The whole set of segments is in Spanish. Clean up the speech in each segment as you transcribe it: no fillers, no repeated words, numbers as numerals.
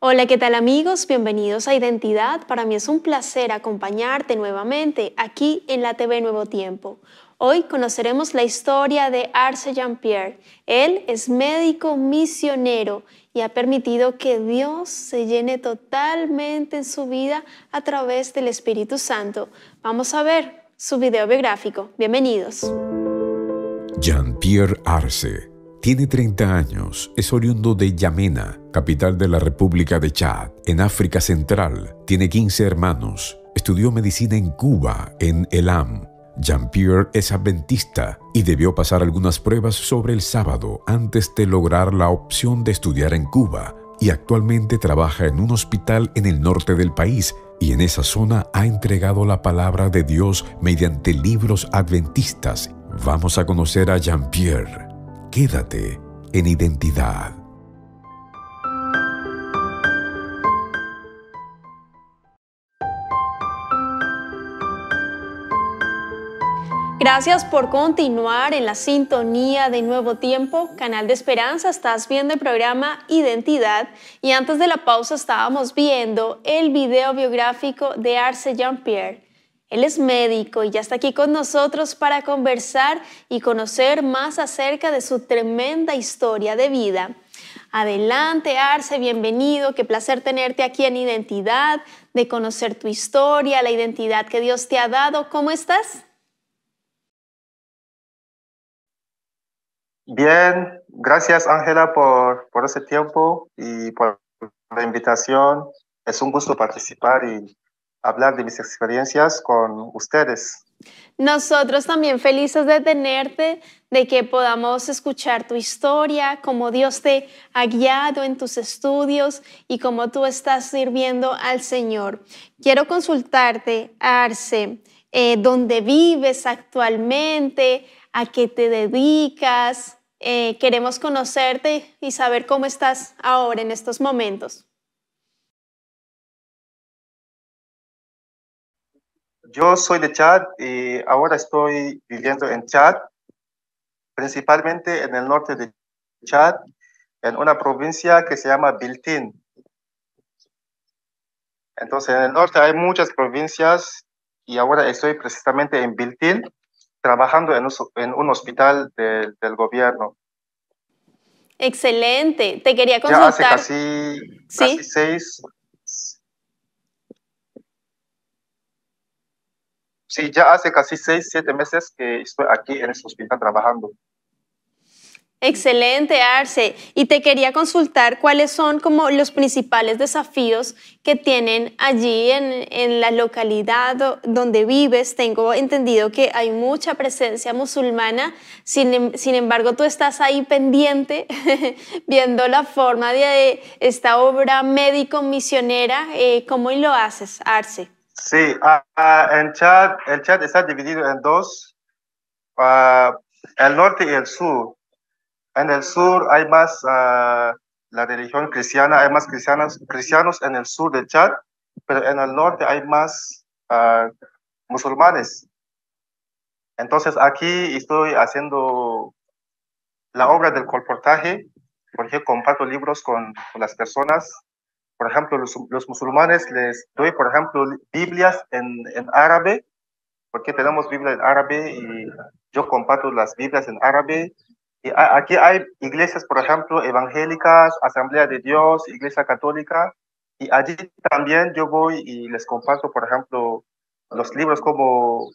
Hola, ¿qué tal amigos? Bienvenidos a Identidad. Para mí es un placer acompañarte nuevamente aquí en la TV Nuevo Tiempo. Hoy conoceremos la historia de Arce Jean-Pierre. Él es médico misionero y ha permitido que Dios se llene totalmente en su vida a través del Espíritu Santo. Vamos a ver su video biográfico. Bienvenidos. Jean-Pierre Arce tiene 30 años, es oriundo de Yamena, capital de la República de Chad, en África Central. Tiene 15 hermanos. Estudió medicina en Cuba, en Elam. Jean-Pierre es adventista y debió pasar algunas pruebas sobre el sábado antes de lograr la opción de estudiar en Cuba, y actualmente trabaja en un hospital en el norte del país y en esa zona ha entregado la palabra de Dios mediante libros adventistas. Vamos a conocer a Jean-Pierre. Quédate en Identidad. Gracias por continuar en la sintonía de Nuevo Tiempo, Canal de Esperanza. Estás viendo el programa Identidad y antes de la pausa estábamos viendo el video biográfico de Arce Jean-Pierre. Él es médico y ya está aquí con nosotros para conversar y conocer más acerca de su tremenda historia de vida. Adelante, Arce, bienvenido. Qué placer tenerte aquí en Identidad, de conocer tu historia, la identidad que Dios te ha dado. ¿Cómo estás? Bien, gracias Ángela por ese tiempo y por la invitación. Es un gusto participar y hablar de mis experiencias con ustedes. Nosotros también felices de tenerte, de que podamos escuchar tu historia, cómo Dios te ha guiado en tus estudios y cómo tú estás sirviendo al Señor. Quiero consultarte, Arce, dónde vives actualmente, a qué te dedicas. Queremos conocerte y saber cómo estás ahora en estos momentos. Yo soy de Chad y ahora estoy viviendo en Chad, principalmente en el norte de Chad, en una provincia que se llama Biltin. Entonces, en el norte hay muchas provincias y ahora estoy precisamente en Biltin, trabajando en un hospital del gobierno. Excelente. Te quería Ya hace consultar. casi ¿Sí? ya hace casi 6, 7 meses que estoy aquí en este hospital trabajando. Excelente, Arce. Y te quería consultar cuáles son como los principales desafíos que tienen allí en la localidad donde vives. Tengo entendido que hay mucha presencia musulmana, sin embargo tú estás ahí pendiente viendo la forma de esta obra médico-misionera. ¿Cómo lo haces, Arce? Sí, en Chad, el Chad está dividido en dos, el norte y el sur. En el sur hay más la religión cristiana, hay más cristianos en el sur de Chad, pero en el norte hay más musulmanes. Entonces aquí estoy haciendo la obra del colportaje, porque comparto libros con las personas. Por ejemplo, los musulmanes les doy, por ejemplo, Biblias en árabe, porque tenemos Biblia en árabe y yo comparto las Biblias en árabe. Y aquí hay iglesias, por ejemplo, evangélicas, Asamblea de Dios, Iglesia Católica, y allí también yo voy y les comparto, por ejemplo, los libros como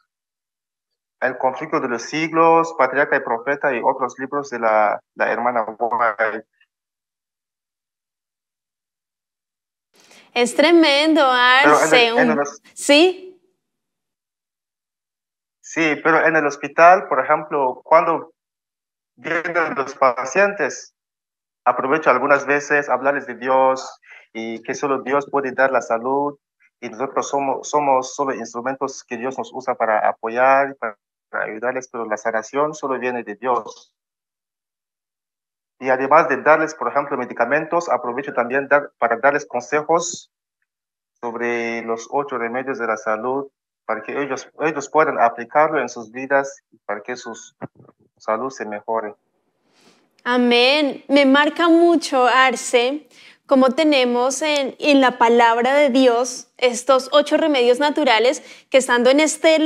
El conflicto de los siglos, Patriarca y Profeta y otros libros de la hermana White. Es tremendo, Pero Arce. ¿Sí? sí, pero en el hospital, por ejemplo, cuando vienen los pacientes, aprovecho algunas veces hablarles de Dios y que solo Dios puede dar la salud y nosotros somos solo instrumentos que Dios nos usa para apoyar, para ayudarles, pero la sanación solo viene de Dios. Y además de darles, por ejemplo, medicamentos, aprovecho también para darles consejos sobre los 8 remedios de la salud, para que ellos puedan aplicarlo en sus vidas y para que su salud se mejore. Amén. Me marca mucho, Arce, cómo tenemos en la palabra de Dios estos 8 remedios naturales que estando en este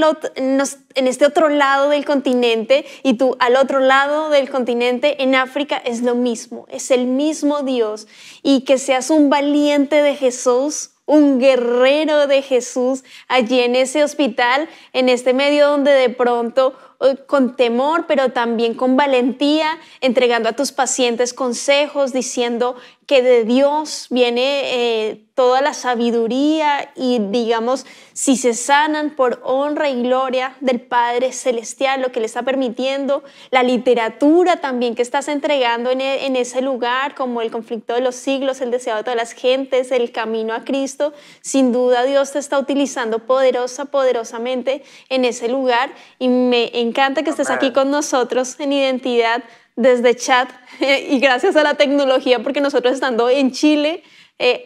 otro lado del continente y tú al otro lado del continente en África es lo mismo, es el mismo Dios. Y que seas un valiente de Jesús, un guerrero de Jesús allí en ese hospital, en este medio donde de pronto con temor, pero también con valentía, entregando a tus pacientes consejos, diciendo que de Dios viene toda la sabiduría y digamos, si se sanan por honra y gloria del Padre Celestial, lo que le está permitiendo, la literatura también que estás entregando en ese lugar, como El conflicto de los siglos, El deseado de todas las gentes, El camino a Cristo, sin duda Dios te está utilizando poderosamente en ese lugar y me encanta que estés aquí con nosotros en Identidad desde chat y gracias a la tecnología porque nosotros estando en Chile,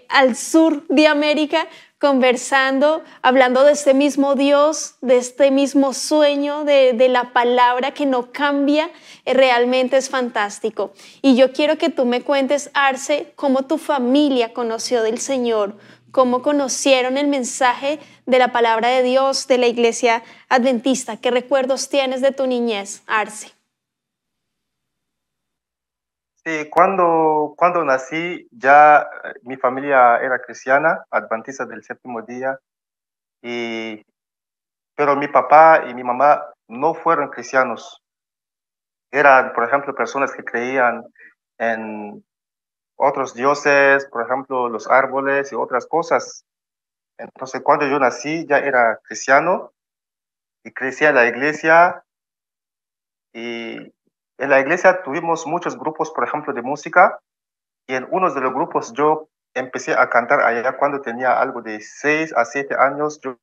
al sur de América, conversando, hablando de este mismo Dios, de este mismo sueño, de la palabra que no cambia, realmente es fantástico. Y yo quiero que tú me cuentes, Arce, cómo tu familia conoció del Señor, cómo conocieron el mensaje de la palabra de Dios, de la iglesia adventista. ¿Qué recuerdos tienes de tu niñez, Arce? Sí, cuando nací ya mi familia era cristiana, adventista del séptimo día, y, pero mi papá y mi mamá no fueron cristianos. Eran, por ejemplo, personas que creían en otros dioses, por ejemplo, los árboles y otras cosas. Entonces, cuando yo nací ya era cristiano y crecí en la iglesia y en la iglesia tuvimos muchos grupos, por ejemplo, de música y en uno de los grupos yo empecé a cantar allá cuando tenía algo de 6 a 7 años. Yo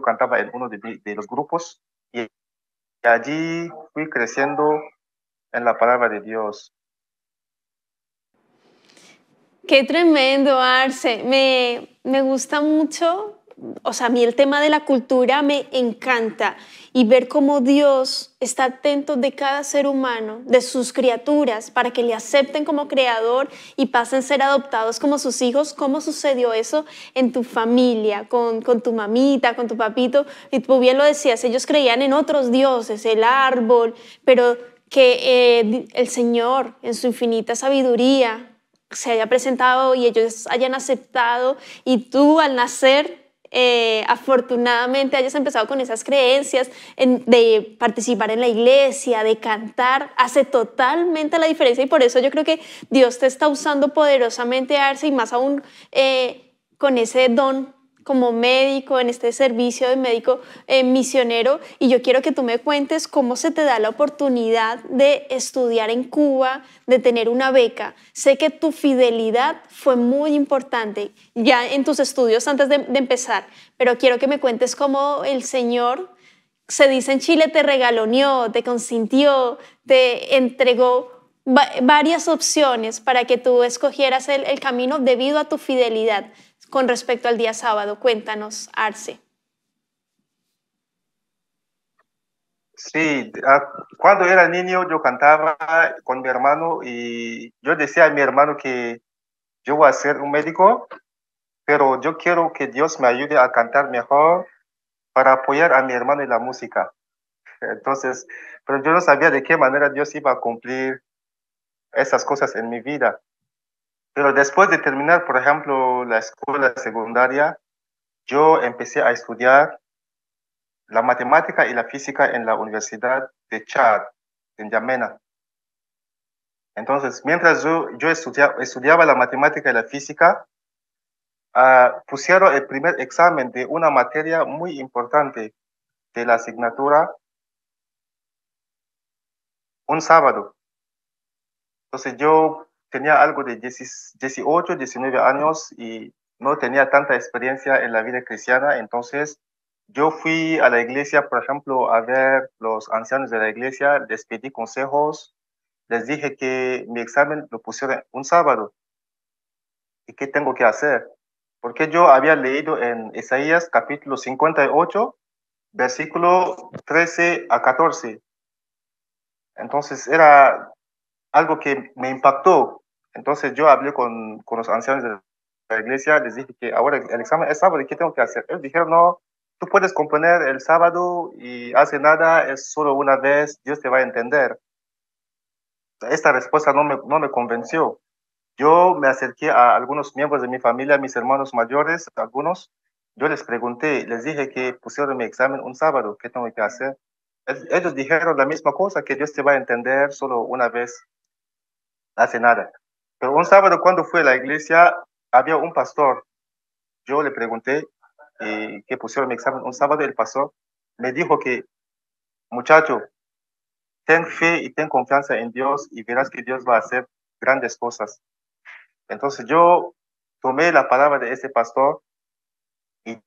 cantaba en uno de los grupos y allí fui creciendo en la palabra de Dios. Qué tremendo, Arce. Me gusta mucho, o sea, a mí el tema de la cultura me encanta y ver cómo Dios está atento de cada ser humano, de sus criaturas, para que le acepten como creador y pasen a ser adoptados como sus hijos. ¿Cómo sucedió eso en tu familia, con tu mamita, con tu papito? Y tú bien lo decías, ellos creían en otros dioses, el árbol, pero que el Señor en su infinita sabiduría se haya presentado y ellos hayan aceptado y tú al nacer afortunadamente hayas empezado con esas creencias de participar en la iglesia, de cantar, hace totalmente la diferencia y por eso yo creo que Dios te está usando poderosamente, Arce, y más aún con ese don como médico, en este servicio de médico misionero, y yo quiero que tú me cuentes cómo se te da la oportunidad de estudiar en Cuba, de tener una beca. Sé que tu fidelidad fue muy importante ya en tus estudios antes de empezar, pero quiero que me cuentes cómo el Señor, se dice en Chile, te regaloneó, te consintió, te entregó varias opciones para que tú escogieras el camino debido a tu fidelidad. Con respecto al día sábado, cuéntanos, Arce. Sí, cuando era niño yo cantaba con mi hermano y yo decía a mi hermano que yo voy a ser un médico, pero yo quiero que Dios me ayude a cantar mejor para apoyar a mi hermano en la música. Entonces, pero yo no sabía de qué manera Dios iba a cumplir esas cosas en mi vida. Pero después de terminar, por ejemplo, la escuela secundaria, yo empecé a estudiar la matemática y la física en la Universidad de Chad, en Yamena. Entonces, mientras yo estudiaba la matemática y la física, pusieron el primer examen de una materia muy importante de la asignatura un sábado. Entonces, yo tenía algo de 18, 19 años y no tenía tanta experiencia en la vida cristiana. Entonces, yo fui a la iglesia, por ejemplo, a ver los ancianos de la iglesia, les pedí consejos, les dije que mi examen lo pusieron un sábado y qué tengo que hacer. Porque yo había leído en Isaías capítulo 58, versículo 13 a 14. Entonces era algo que me impactó. Entonces yo hablé con los ancianos de la iglesia, les dije que ahora el examen es sábado, ¿y qué tengo que hacer? Ellos dijeron, no, tú puedes componer el sábado y hace nada, es solo una vez, Dios te va a entender. Esta respuesta no me convenció. Yo me acerqué a algunos miembros de mi familia, mis hermanos mayores, algunos. Yo les pregunté, les dije que pusieron mi examen un sábado, ¿qué tengo que hacer? Ellos dijeron la misma cosa, que Dios te va a entender solo una vez, hace nada. Pero un sábado cuando fui a la iglesia, había un pastor. Yo le pregunté que pusieron mi examen un sábado, el pastor me dijo que, muchacho, ten fe y ten confianza en Dios y verás que Dios va a hacer grandes cosas. Entonces yo tomé la palabra de ese pastor y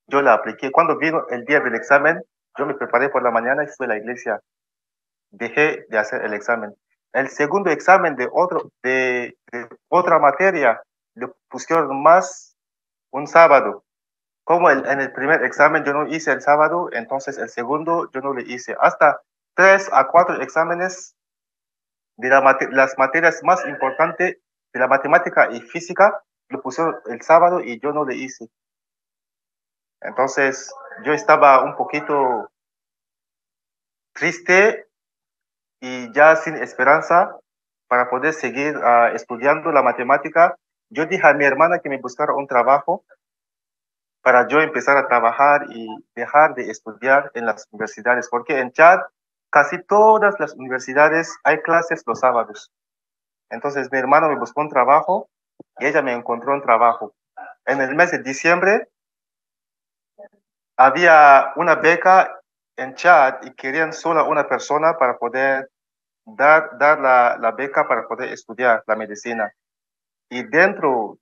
yo la apliqué. Cuando vino el día del examen, yo me preparé por la mañana y fui a la iglesia. Dejé de hacer el examen. El segundo examen de otra materia lo pusieron más un sábado. Como en el primer examen yo no hice el sábado, entonces el segundo yo no le hice. Hasta 3 a 4 exámenes de las materias más importantes de la matemática y física lo pusieron el sábado y yo no le hice. Entonces yo estaba un poquito triste y ya sin esperanza para poder seguir estudiando la matemática. Yo dije a mi hermana que me buscara un trabajo para yo empezar a trabajar y dejar de estudiar en las universidades, porque en Chad casi todas las universidades hay clases los sábados. Entonces mi hermano me buscó un trabajo y ella me encontró un trabajo. En el mes de diciembre había una beca en Chad y querían solo una persona para poder dar la beca para poder estudiar la medicina. Y dentro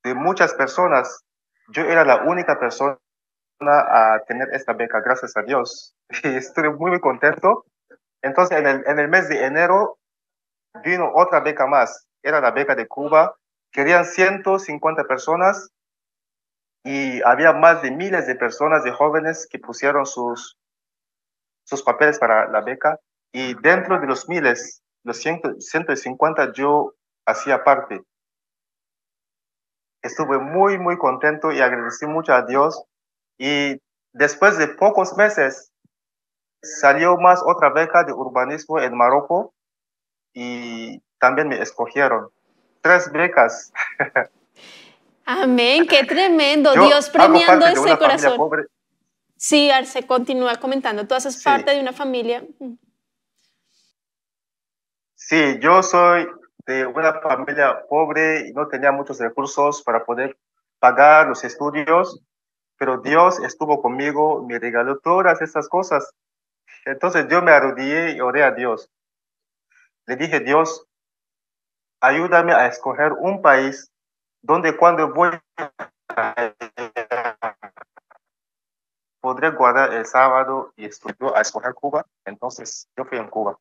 de muchas personas, yo era la única persona a tener esta beca, gracias a Dios. Y estoy muy, muy contento. Entonces, en el mes de enero vino otra beca más. Era la beca de Cuba. Querían 150 personas y había más de miles de personas, de jóvenes que pusieron sus papeles para la beca. Y dentro de los miles, los 150, yo hacía parte. Estuve muy, muy contento y agradecí mucho a Dios. Y después de pocos meses, salió más otra beca de urbanismo en Marruecos y también me escogieron. 3 becas. Amén, qué tremendo. Yo Dios hago premiando parte de ese una familia corazón. pobre. Sí, Arce, continúa comentando. Tú haces Sí, parte de una familia. sí, yo soy de una familia pobre y no tenía muchos recursos para poder pagar los estudios, pero Dios estuvo conmigo, me regaló todas estas cosas. Entonces yo me arrodillé y oré a Dios. Le dije, Dios, ayúdame a escoger un país donde cuando voy podré guardar el sábado y estudió a escoger Cuba. Entonces yo fui en Cuba.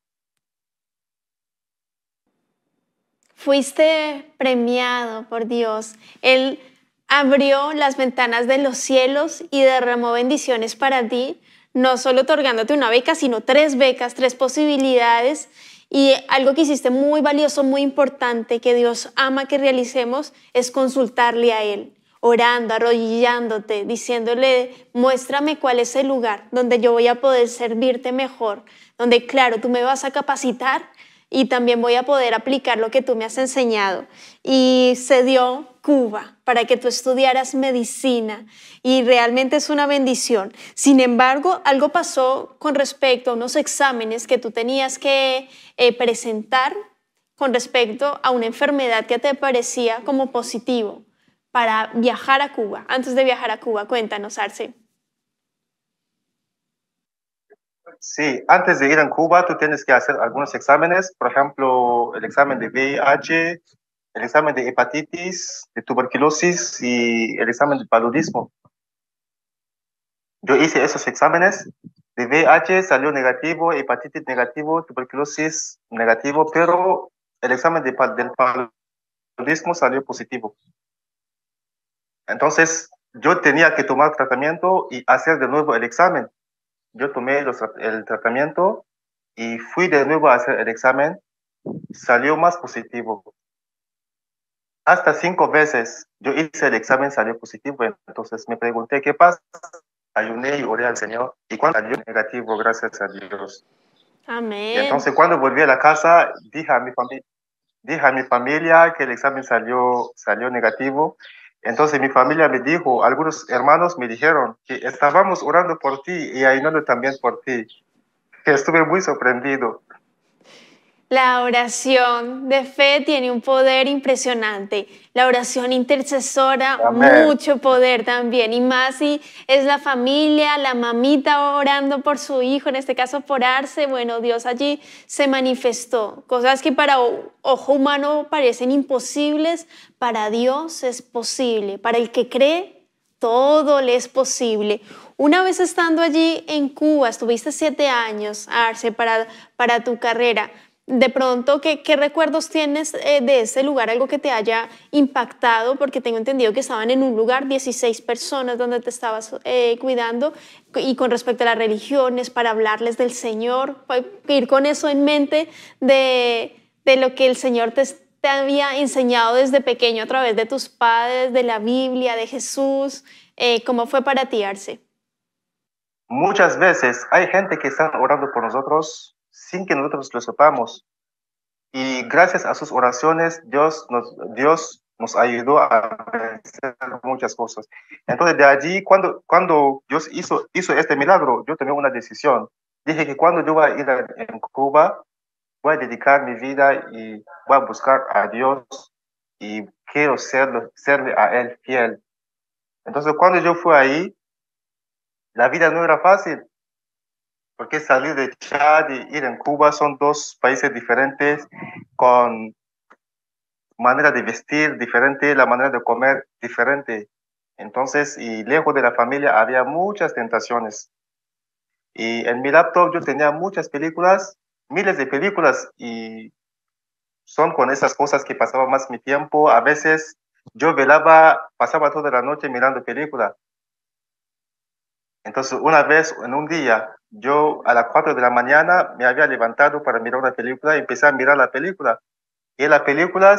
Fuiste premiado por Dios. Él abrió las ventanas de los cielos y derramó bendiciones para ti, no solo otorgándote una beca, sino 3 becas, 3 posibilidades. Y algo que hiciste muy valioso, muy importante, que Dios ama que realicemos, es consultarle a Él, orando, arrodillándote, diciéndole, muéstrame cuál es el lugar donde yo voy a poder servirte mejor, donde claro, tú me vas a capacitar y también voy a poder aplicar lo que tú me has enseñado. Y se dio Cuba para que tú estudiaras medicina y realmente es una bendición. Sin embargo, algo pasó con respecto a unos exámenes que tú tenías que presentar con respecto a una enfermedad que te parecía como positivo para viajar a Cuba. Antes de viajar a Cuba, cuéntanos, Arce. Sí, antes de ir a Cuba, tú tienes que hacer algunos exámenes, por ejemplo, el examen de VIH, el examen de hepatitis, de tuberculosis y el examen de paludismo. Yo hice esos exámenes, de VIH salió negativo, hepatitis negativo, tuberculosis negativo, pero el examen del paludismo salió positivo. Entonces, yo tenía que tomar tratamiento y hacer de nuevo el examen. Yo tomé el tratamiento y fui de nuevo a hacer el examen salió más positivo. Hasta 5 veces yo hice el examen, salió positivo. Entonces me pregunté qué pasa. Ayuné y oré al Señor. Y cuando salió negativo, gracias a Dios. Y Amén. entonces cuando volví a la casa, dije a mi familia que el examen salió negativo. Entonces mi familia me dijo, algunos hermanos me dijeron que estábamos orando por ti y ayunando también por ti. Que estuve muy sorprendido. La oración de fe tiene un poder impresionante. La oración intercesora, Amén. mucho poder también. Y más si es la familia, la mamita orando por su hijo, en este caso por Arce. Bueno, Dios allí se manifestó. Cosas que para ojo humano parecen imposibles, para Dios es posible. Para el que cree, todo le es posible. Una vez estando allí en Cuba, estuviste 7 años, Arce, para tu carrera. De pronto, ¿qué recuerdos tienes de ese lugar? Algo que te haya impactado, porque tengo entendido que estaban en un lugar, 16 personas donde te estabas cuidando, y con respecto a las religiones, para hablarles del Señor, ir con eso en mente de lo que el Señor te había enseñado desde pequeño a través de tus padres, de la Biblia, de Jesús. ¿Cómo fue para ti, Arce? Muchas veces hay gente que está orando por nosotros sin que nosotros lo sepamos. Y gracias a sus oraciones, Dios nos ayudó a vencer muchas cosas. Entonces, de allí, cuando Dios hizo este milagro, yo tomé una decisión. Dije que cuando yo voy a ir en Cuba, voy a dedicar mi vida y voy a buscar a Dios y quiero serle a Él fiel. Entonces, cuando yo fui ahí, la vida no era fácil, porque salir de Chad y ir en Cuba son dos países diferentes, con manera de vestir diferente, la manera de comer diferente. Entonces, y lejos de la familia había muchas tentaciones. Y en mi laptop yo tenía muchas películas, miles de películas, y son con esas cosas que pasaba más mi tiempo. A veces yo pasaba toda la noche mirando películas. Entonces, una vez, en un día, yo a las 4 de la mañana me había levantado para mirar una película y empecé a mirar la película. Y en la película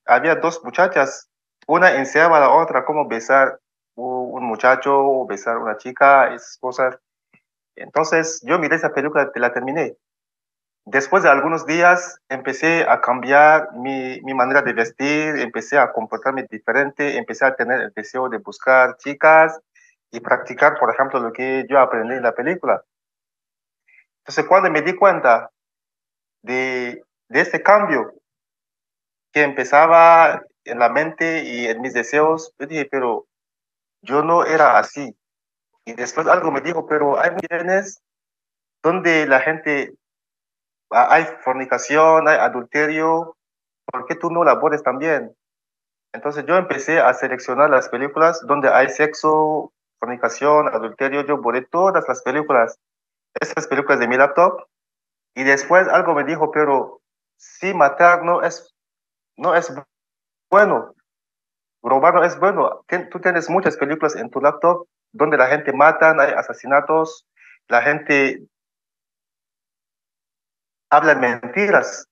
había dos muchachas, una enseñaba a la otra cómo besar un muchacho o besar a una chica, esas cosas. Entonces yo miré esa película y la terminé. Después de algunos días empecé a cambiar mi manera de vestir, empecé a comportarme diferente, empecé a tener el deseo de buscar chicas y practicar, por ejemplo, lo que yo aprendí en la película. Entonces cuando me di cuenta de este cambio, que empezaba en la mente y en mis deseos, yo dije, pero yo no era así. Y después algo me dijo, pero hay mujeres donde la gente, hay fornicación, hay adulterio, ¿por qué tú no labores también? Entonces yo empecé a seleccionar las películas donde hay sexo, fornicación, adulterio, yo borré todas las películas, esas películas de mi laptop, y después algo me dijo, pero sí, matar no es bueno. Robar no es bueno. Tú tienes muchas películas en tu laptop donde la gente mata, hay asesinatos, la gente habla mentiras.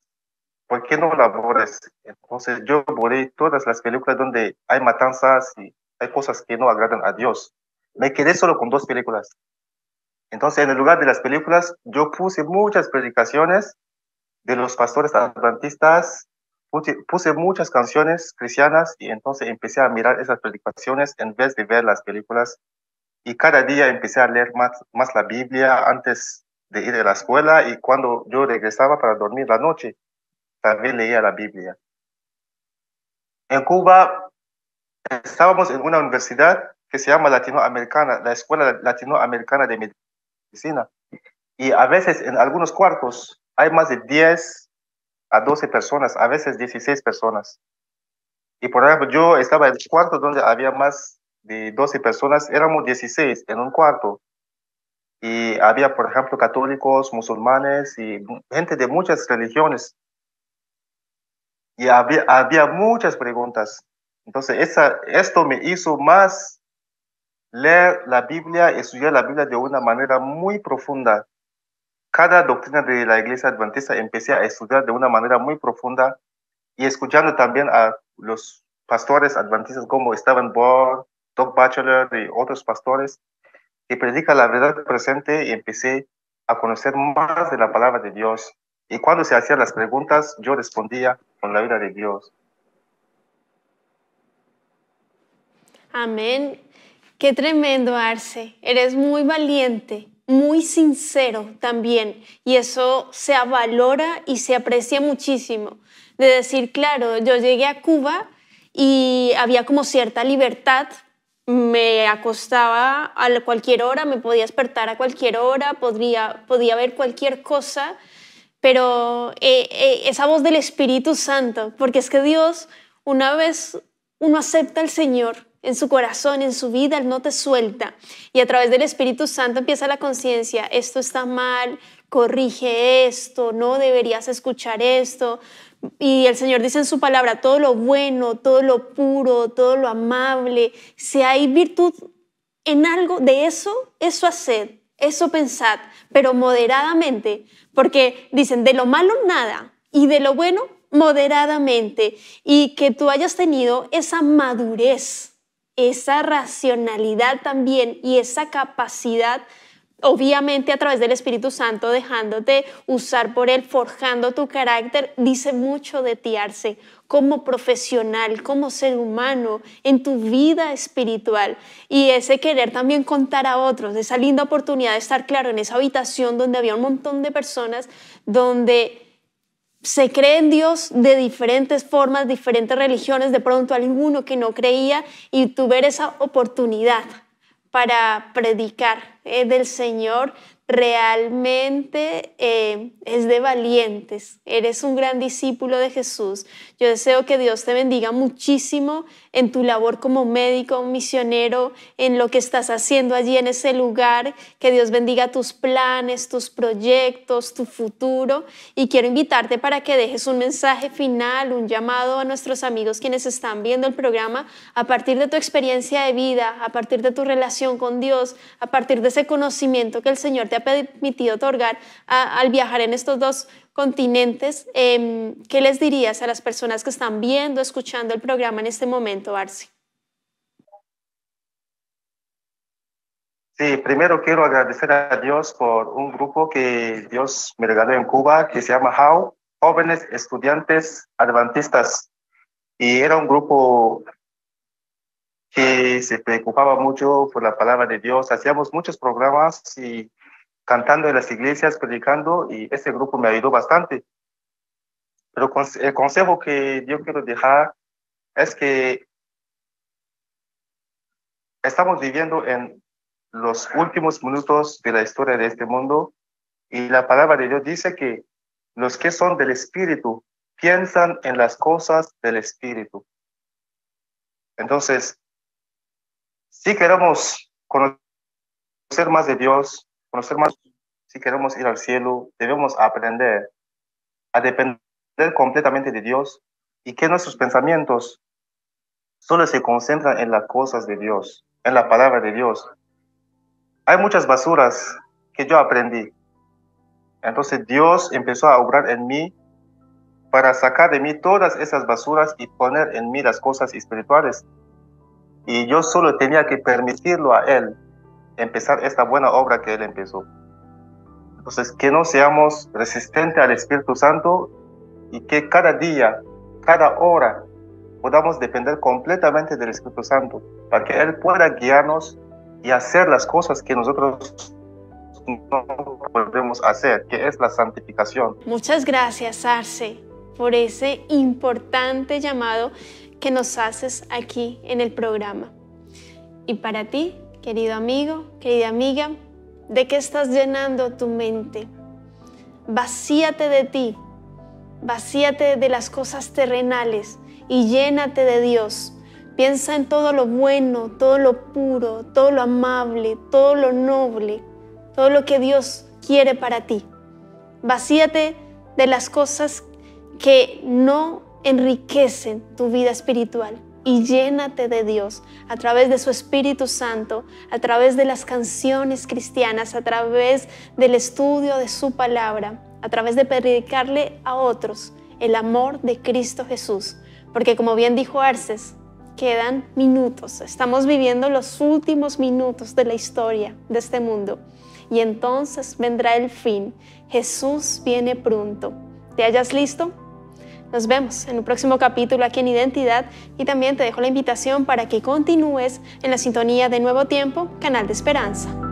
¿Por qué no la borres? Entonces yo borré todas las películas donde hay matanzas y hay cosas que no agradan a Dios. Me quedé solo con dos películas. Entonces en el lugar de las películas yo puse muchas predicaciones de los pastores adventistas, puse muchas canciones cristianas y entonces empecé a mirar esas predicaciones en vez de ver las películas. Y cada día empecé a leer más la Biblia antes de ir a la escuela y cuando yo regresaba para dormir la noche, también leía la Biblia. En Cuba estábamos en una universidad que se llama Latinoamericana, la Escuela Latinoamericana de Medicina. Y a veces en algunos cuartos hay más de 10 a 12 personas, a veces 16 personas. Y por ejemplo, yo estaba en el cuarto donde había más de 12 personas, éramos 16 en un cuarto. Y había, por ejemplo, católicos, musulmanes y gente de muchas religiones. Y había muchas preguntas. Entonces, esto me hizo más leer la Biblia, estudiar la Biblia de una manera muy profunda. cada doctrina de la iglesia adventista empecé a estudiar de una manera muy profunda y escuchando también a los pastores adventistas como Stephen Bohr, Doug Batchelor y otros pastores que predican la verdad presente y empecé a conocer más de la palabra de Dios. Y cuando se hacían las preguntas, yo respondía con la vida de Dios. Amén. Qué tremendo, Arce. Eres muy valiente, muy sincero también. Y eso se valora y se aprecia muchísimo. De decir, claro, yo llegué a Cuba y había como cierta libertad. Me acostaba a cualquier hora, me podía despertar a cualquier hora, podía ver cualquier cosa. Pero esa voz del Espíritu Santo, porque es que Dios, una vez uno acepta al Señor en su corazón, en su vida, Él no te suelta. Y a través del Espíritu Santo empieza la conciencia, esto está mal, corrige esto, no deberías escuchar esto. Y el Señor dice en su palabra, todo lo bueno, todo lo puro, todo lo amable, si hay virtud en algo de eso haced, eso pensad, pero moderadamente, porque dicen de lo malo nada y de lo bueno moderadamente, y que tú hayas tenido esa madurez, esa racionalidad también y esa capacidad, obviamente a través del Espíritu Santo, dejándote usar por Él, forjando tu carácter, dice mucho de ti, Arce, como profesional, como ser humano, en tu vida espiritual. Y ese querer también contar a otros, esa linda oportunidad de estar, claro, en esa habitación donde había un montón de personas, donde se cree en Dios de diferentes formas, diferentes religiones, de pronto alguno que no creía, y tú ver esa oportunidad para predicar del Señor, realmente es de valientes. Eres un gran discípulo de Jesús. Yo deseo que Dios te bendiga muchísimo en tu labor como médico, misionero, en lo que estás haciendo allí en ese lugar. Que Dios bendiga tus planes, tus proyectos, tu futuro. Y quiero invitarte para que dejes un mensaje final, un llamado a nuestros amigos quienes están viendo el programa, a partir de tu experiencia de vida, a partir de tu relación con Dios, a partir de ese conocimiento que el Señor te ha permitido otorgar al viajar en estos dos continentes. ¿Qué les dirías a las personas que están viendo, escuchando el programa en este momento, Arce? Sí, primero quiero agradecer a Dios por un grupo que Dios me regaló en Cuba, que se llama HOW, Jóvenes Estudiantes Adventistas. Y era un grupo que se preocupaba mucho por la palabra de Dios. Hacíamos muchos programas y cantando en las iglesias, predicando, y ese grupo me ayudó bastante. Pero el consejo que yo quiero dejar es que estamos viviendo en los últimos minutos de la historia de este mundo, y la palabra de Dios dice que los que son del Espíritu piensan en las cosas del Espíritu. Entonces, si queremos conocer más de Dios, conocer más, si queremos ir al cielo, debemos aprender a depender completamente de Dios, y que nuestros pensamientos solo se concentran en las cosas de Dios, en la palabra de Dios. Hay muchas basuras que yo aprendí. Entonces Dios empezó a obrar en mí para sacar de mí todas esas basuras y poner en mí las cosas espirituales. Y yo solo tenía que permitirlo a Él empezar esta buena obra que Él empezó. Entonces, que no seamos resistentes al Espíritu Santo, y que cada día, cada hora, podamos depender completamente del Espíritu Santo, para que Él pueda guiarnos y hacer las cosas que nosotros no podemos hacer, que es la santificación. Muchas gracias, Arce, por ese importante llamado que nos haces aquí en el programa. Y para ti, querido amigo, querida amiga, ¿de qué estás llenando tu mente? Vacíate de ti, vacíate de las cosas terrenales y llénate de Dios. Piensa en todo lo bueno, todo lo puro, todo lo amable, todo lo noble, todo lo que Dios quiere para ti. Vacíate de las cosas que no enriquecen tu vida espiritual. y llénate de Dios a través de su Espíritu Santo, a través de las canciones cristianas, a través del estudio de su palabra, a través de predicarle a otros el amor de Cristo Jesús. Porque como bien dijo Arces, quedan minutos, estamos viviendo los últimos minutos de la historia de este mundo y entonces vendrá el fin. Jesús viene pronto. ¿Te hallas listo? Nos vemos en un próximo capítulo aquí en Identidad y también te dejo la invitación para que continúes en la sintonía de Nuevo Tiempo, Canal de Esperanza.